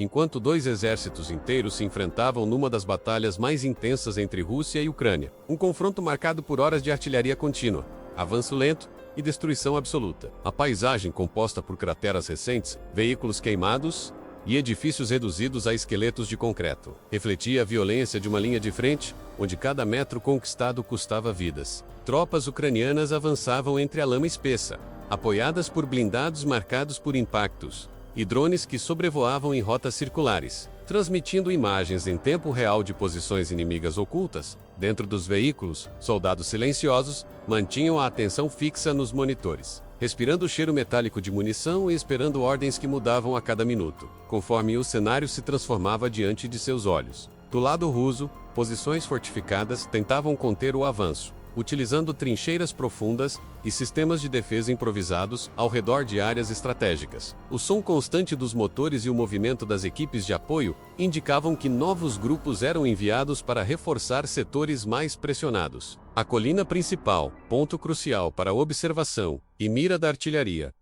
enquanto dois exércitos inteiros se enfrentavam numa das batalhas mais intensas entre Rússia e Ucrânia. Um confronto marcado por horas de artilharia contínua, avanço lento e destruição absoluta. A paisagem, composta por crateras recentes, veículos queimados e edifícios reduzidos a esqueletos de concreto, refletia a violência de uma linha de frente, onde cada metro conquistado custava vidas. Tropas ucranianas avançavam entre a lama espessa, apoiadas por blindados marcados por impactos, e drones que sobrevoavam em rotas circulares, transmitindo imagens em tempo real de posições inimigas ocultas. Dentro dos veículos, soldados silenciosos mantinham a atenção fixa nos monitores, respirando o cheiro metálico de munição e esperando ordens que mudavam a cada minuto, conforme o cenário se transformava diante de seus olhos. Do lado russo, posições fortificadas tentavam conter o avanço, utilizando trincheiras profundas e sistemas de defesa improvisados ao redor de áreas estratégicas. O som constante dos motores e o movimento das equipes de apoio indicavam que novos grupos eram enviados para reforçar setores mais pressionados. A colina principal, ponto crucial para a observação e mira da artilharia,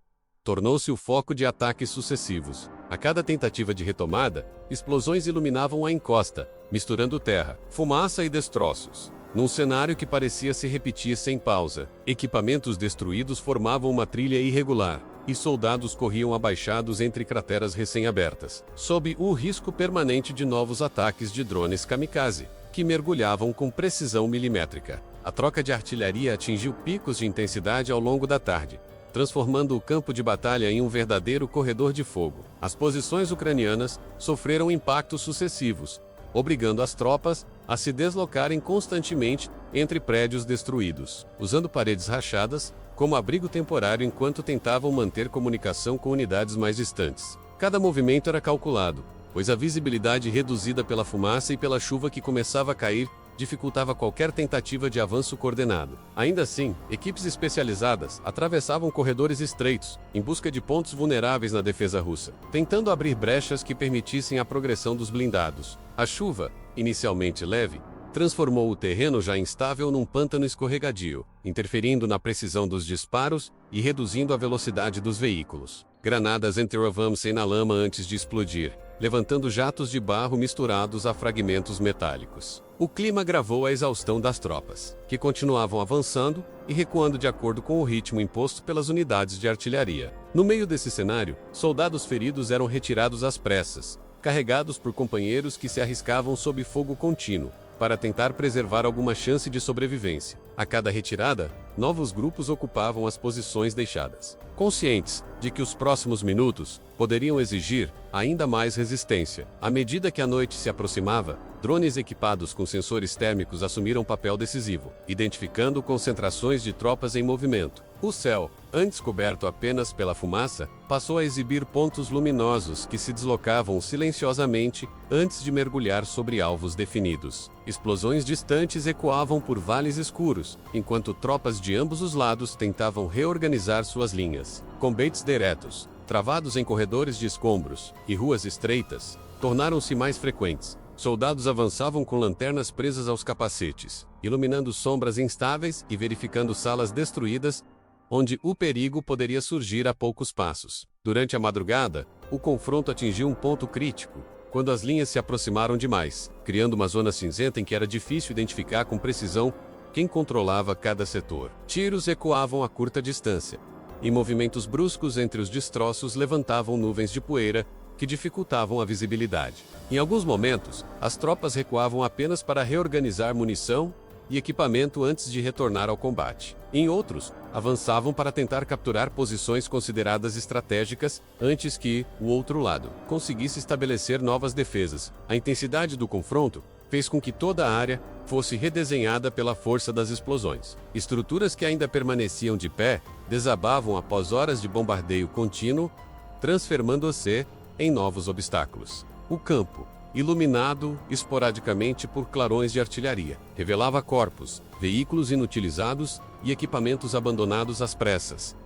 tornou-se o foco de ataques sucessivos. A cada tentativa de retomada, explosões iluminavam a encosta, misturando terra, fumaça e destroços. Num cenário que parecia se repetir sem pausa, equipamentos destruídos formavam uma trilha irregular, e soldados corriam abaixados entre crateras recém-abertas, sob o risco permanente de novos ataques de drones kamikaze, que mergulhavam com precisão milimétrica. A troca de artilharia atingiu picos de intensidade ao longo da tarde, transformando o campo de batalha em um verdadeiro corredor de fogo. As posições ucranianas sofreram impactos sucessivos, obrigando as tropas a se deslocarem constantemente entre prédios destruídos, usando paredes rachadas como abrigo temporário enquanto tentavam manter comunicação com unidades mais distantes. Cada movimento era calculado, pois a visibilidade reduzida pela fumaça e pela chuva que começava a cair dificultava qualquer tentativa de avanço coordenado. Ainda assim, equipes especializadas atravessavam corredores estreitos, em busca de pontos vulneráveis na defesa russa, tentando abrir brechas que permitissem a progressão dos blindados. A chuva, inicialmente leve, transformou o terreno já instável num pântano escorregadio, interferindo na precisão dos disparos e reduzindo a velocidade dos veículos. Granadas enterravam-se na lama antes de explodir, levantando jatos de barro misturados a fragmentos metálicos. O clima agravou a exaustão das tropas, que continuavam avançando e recuando de acordo com o ritmo imposto pelas unidades de artilharia. No meio desse cenário, soldados feridos eram retirados às pressas, carregados por companheiros que se arriscavam sob fogo contínuo, para tentar preservar alguma chance de sobrevivência. A cada retirada, novos grupos ocupavam as posições deixadas, conscientes de que os próximos minutos poderiam exigir ainda mais resistência. À medida que a noite se aproximava, drones equipados com sensores térmicos assumiram papel decisivo, identificando concentrações de tropas em movimento. O céu, antes coberto apenas pela fumaça, passou a exibir pontos luminosos que se deslocavam silenciosamente antes de mergulhar sobre alvos definidos. Explosões distantes ecoavam por vales escuros, enquanto tropas de ambos os lados tentavam reorganizar suas linhas. Combates diretos, travados em corredores de escombros e ruas estreitas, tornaram-se mais frequentes. Soldados avançavam com lanternas presas aos capacetes, iluminando sombras instáveis e verificando salas destruídas, onde o perigo poderia surgir a poucos passos. Durante a madrugada, o confronto atingiu um ponto crítico, quando as linhas se aproximaram demais, criando uma zona cinzenta em que era difícil identificar com precisão quem controlava cada setor. Tiros ecoavam a curta distância, e movimentos bruscos entre os destroços levantavam nuvens de poeira que dificultavam a visibilidade. Em alguns momentos, as tropas recuavam apenas para reorganizar munição e equipamento antes de retornar ao combate. Em outros, avançavam para tentar capturar posições consideradas estratégicas antes que o outro lado conseguisse estabelecer novas defesas. A intensidade do confronto fez com que toda a área fosse redesenhada pela força das explosões. Estruturas que ainda permaneciam de pé desabavam após horas de bombardeio contínuo, transformando-se em novos obstáculos. O campo, iluminado esporadicamente por clarões de artilharia, revelava corpos, veículos inutilizados e equipamentos abandonados às pressas.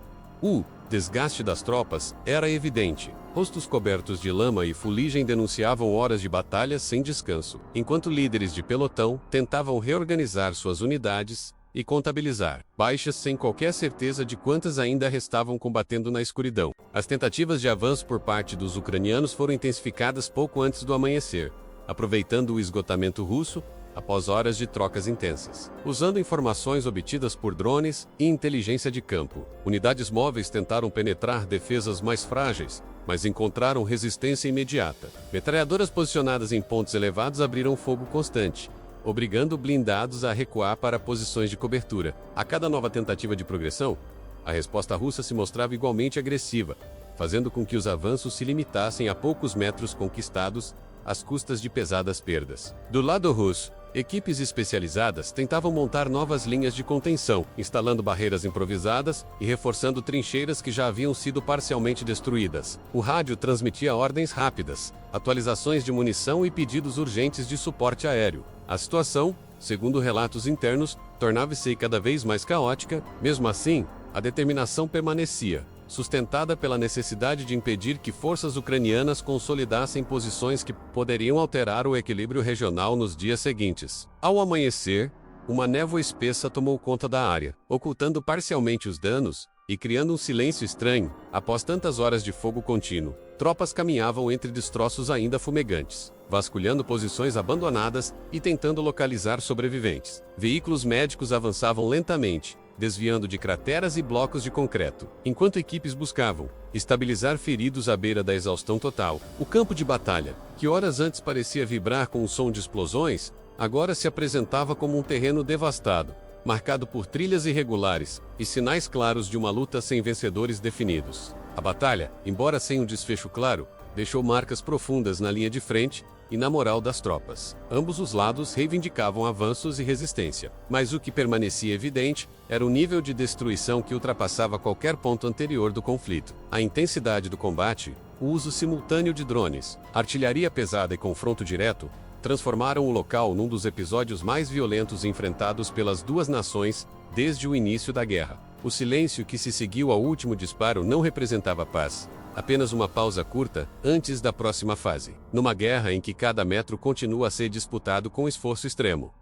O desgaste das tropas era evidente. Rostos cobertos de lama e fuligem denunciavam horas de batalha sem descanso, enquanto líderes de pelotão tentavam reorganizar suas unidades e contabilizar baixas sem qualquer certeza de quantas ainda restavam combatendo na escuridão. As tentativas de avanço por parte dos ucranianos foram intensificadas pouco antes do amanhecer, aproveitando o esgotamento russo após horas de trocas intensas. Usando informações obtidas por drones e inteligência de campo, unidades móveis tentaram penetrar defesas mais frágeis, mas encontraram resistência imediata. Metralhadoras posicionadas em pontos elevados abriram fogo constante, obrigando blindados a recuar para posições de cobertura. A cada nova tentativa de progressão, a resposta russa se mostrava igualmente agressiva, fazendo com que os avanços se limitassem a poucos metros conquistados, às custas de pesadas perdas. Do lado russo, equipes especializadas tentavam montar novas linhas de contenção, instalando barreiras improvisadas e reforçando trincheiras que já haviam sido parcialmente destruídas. O rádio transmitia ordens rápidas, atualizações de munição e pedidos urgentes de suporte aéreo. A situação, segundo relatos internos, tornava-se cada vez mais caótica. Mesmo assim, a determinação permanecia, sustentada pela necessidade de impedir que forças ucranianas consolidassem posições que poderiam alterar o equilíbrio regional nos dias seguintes. Ao amanhecer, uma névoa espessa tomou conta da área, ocultando parcialmente os danos e criando um silêncio estranho. Após tantas horas de fogo contínuo, tropas caminhavam entre destroços ainda fumegantes, vasculhando posições abandonadas e tentando localizar sobreviventes. Veículos médicos avançavam lentamente, desviando de crateras e blocos de concreto, enquanto equipes buscavam estabilizar feridos à beira da exaustão total. O campo de batalha, que horas antes parecia vibrar com o som de explosões, agora se apresentava como um terreno devastado, marcado por trilhas irregulares e sinais claros de uma luta sem vencedores definidos. A batalha, embora sem um desfecho claro, deixou marcas profundas na linha de frente e na moral das tropas. Ambos os lados reivindicavam avanços e resistência, mas o que permanecia evidente era o nível de destruição que ultrapassava qualquer ponto anterior do conflito. A intensidade do combate, o uso simultâneo de drones, artilharia pesada e confronto direto transformaram o local num dos episódios mais violentos enfrentados pelas duas nações desde o início da guerra. O silêncio que se seguiu ao último disparo não representava paz, apenas uma pausa curta antes da próxima fase, numa guerra em que cada metro continua a ser disputado com esforço extremo.